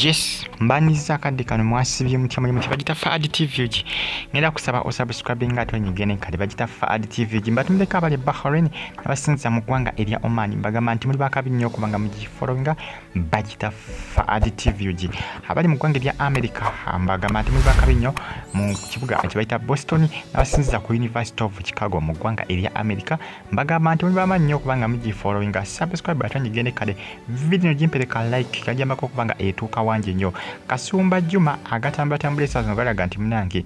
Yes, mbaniza kadde kano mwasibye mutya mulimu bagita Fad TV. Ngenda kusaba osubscribing ato nyigene kale bagita Fad TV. Mbatumide kabale Bahrain abasinza mu gwanga erya Oman mbagamba nti muri bakabi nnyo kubanga mugifollowinga bagita Fad TV. Abali mu gwanga erya America mbagamba nti muri bakabi nnyo mu kibuga kibaita Boston abasinza ku University of Chicago mu gwanga erya America mbagamba nti muri bamanyi nnyo kubanga mugifollowinga subscribe ato nyigene kale video jimpeleka like kajamba ko kubanga etuka wanje nnyo. Kasumba Juma agatambula esazo balaga nti munange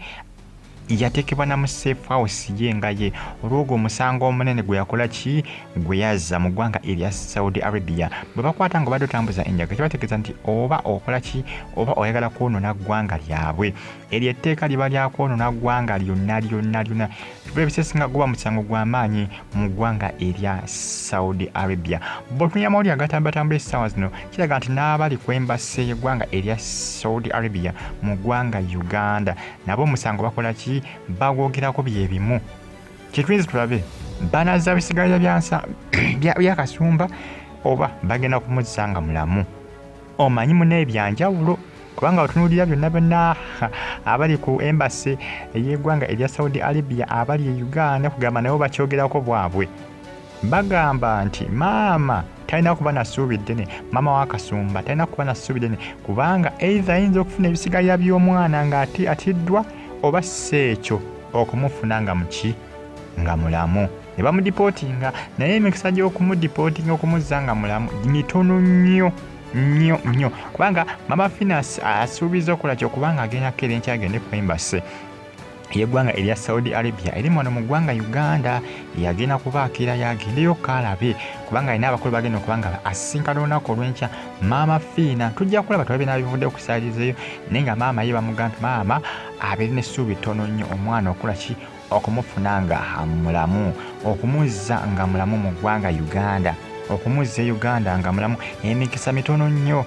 yatekebwa na safe house yengaye olwogo Omusango omunene gwe yakola ki gwe yazza mu ggwanga erya Saudi Arabia bwe bakwata ngo badotambuza enjaga kibategeeza nti oba okola ki oba oyagala kwonoona ggwanga lyabwe eryo etteeka liba lya kwonoona ggwanga lyonna bebisesinga guba musango gw'amaanyi mu ggwanga erya Saudi Arabia botunya mawuli agatambula essaawa zino kiraga nti n'abali kwembase y'eggwanga erya Saudi Arabia mu ggwanga Uganda nabo omusango bakola ki bagwogerako byebimu kitwizi tulabe banaza bisigalira bya Kasumba oba bagenda kumuzanga mulamu omanyi mune ebyanjawulo kubanga otunulira byonna abali ku embassy ey'eggwanga erya Saudi Arabia abali e Uganda kugamba nabo bakyogerako bwabwe bagamba nti Maama talina kuba na ssuubi ddene maama wa Kasumba talina kuba na ssuubi ddene kubanga either ayinza okufuna ebisigalira by'omwana nga atiddwa oba seekyo okumufuna nga muki nga mulamu ne bamudipotinga naye emikisa gy'okumudipotinga okumuzza mulamu mitono nnyo kubanga Mama Finance asuubiza okukola kyokubanga agenda kera enkya agende ku embassy y'eggwanga erya Saudi Arabia eri muno mu ggwanga Uganda yagenda kubaakira yagendeyo Kalaba kubanga alina abakulu bagenda okubanga asinkana olunaku olw'enkya Maama Fiina tujja kulaba tubabe n'abivudde okusaalizeeyo naye nga Maama ye bamugamba Maama abeere n'essuubi ttono nnyo omwana okola ki okumufuna nga mulamu okumuzza nga mulamu mu ggwanga Uganda okumuzza Uganda nga mulamu emikisa mitono nnyo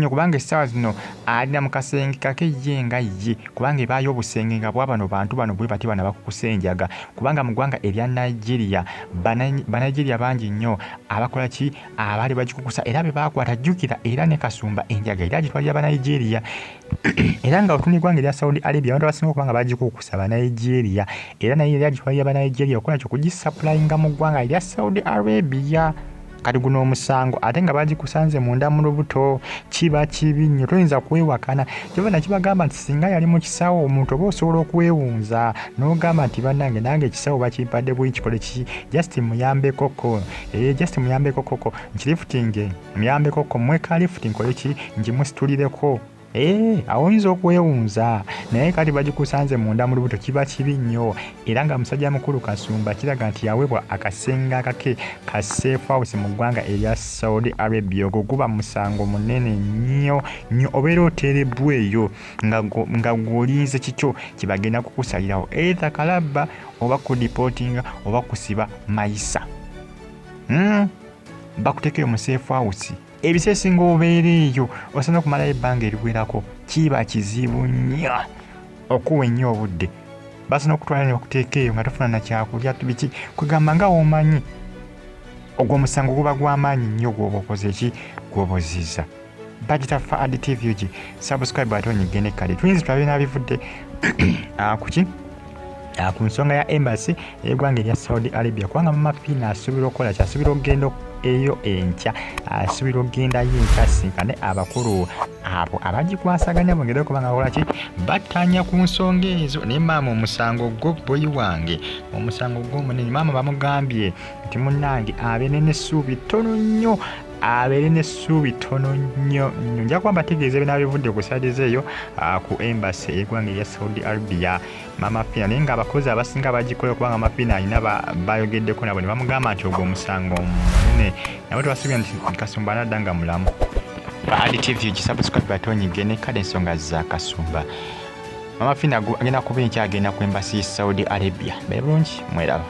kubanga essaawa zino alina mu kasenge kake ye nga ye kubanga ebaayo obusenge nga bwabano bantu bano bwe bati bana bakukusenjaga kubanga mu ggwanga erya Nigeria Banigeria bangi nnyo abakola ki abaali bagikukusa era be bakwata jjukira era ne Kasumba enjaga era gitwalira Banigeria era nga otundi ggwanga erya Saudi Arabia abantu abasinga okubanga bagikukusa Banigeria era naye era gitwalira Banigeria okukola kyo kugisappulayinga mu ggwanga erya Saudi Arabia kati guno omusango ate nga bagikusanze munda mu lubuto kiba kibi nnyo toyinza kwewakana kyova kibagamba nti singa yali mu kisawo omuntu oba osobola okwewunza n'ogamba nti bannange nange ekisawo bakimpadde bwe kikole ki just muyambe koko nkilifutinge muyambe koko mweka lifting kole ki ngimusitulireko awonyiza okwewunza naye kati bagikusanze munda mu lubuto kiba kibi nnyo era nga musajja mukulu Kasumba kiraga nti yaweebwa akasenga kake ka safe house mu ggwanga erya Saudi Arabia ogwo guba musango munene nnyo obeera oteerebbwa eyo nga gwolinze kikyo kibagenda kukusalirawo either Kalaba oba kudipotinga oba kusiba mayisa bakutekeyo mu safe house ebisesinga obeereeyo osana okumalayo ebbanga eriwerako kiba kizibu nnyo okuwa ennyo obudde basana okutwala ne bakuteekeeyo nga tofuna na kyakulya biki kugamba nga omanyi ogwo omusango guba gw'amaanyi nnyo gw'oba okoze ki gw'oba ozizza bagita Fad TV subscribe ate onyigende kale tuyinza tulabe n'abivudde kuki ku nsonga ya embassy y'eggwanga erya Saudi Arabia kubanga Mama Fiina asuubira okukola kyasuubira okugenda eyo enkya asuubira okugendayo enkya asinkane abakulu abo abagikwasaganya bongere okubanga bakola ki battanya ku nsonga ezo naye Maama omusango gwo boyi wange omusango gw'omunene Maama bamugambye nti munnange abeere n'essuubi ttono nnyo nja kuba mbategeeza ebinaabivudde ku saidi eyo ku embassy y'eggwanga erya Saudi Arabia Mama Fiina naye nga abakozi abasinga bagikola kubanga Mama Fiina alina bayogeddeko nabo ne bamugamba nti ogwo omusango munene nabo tebasubira nti Kasumba anadda nga mulamu Fad TV gisubscribe ate onyigene kale ensonga za Kasumba Mama Fiina agenda kuba enkya agenda ku embassy Saudi Arabia bulungi mweraba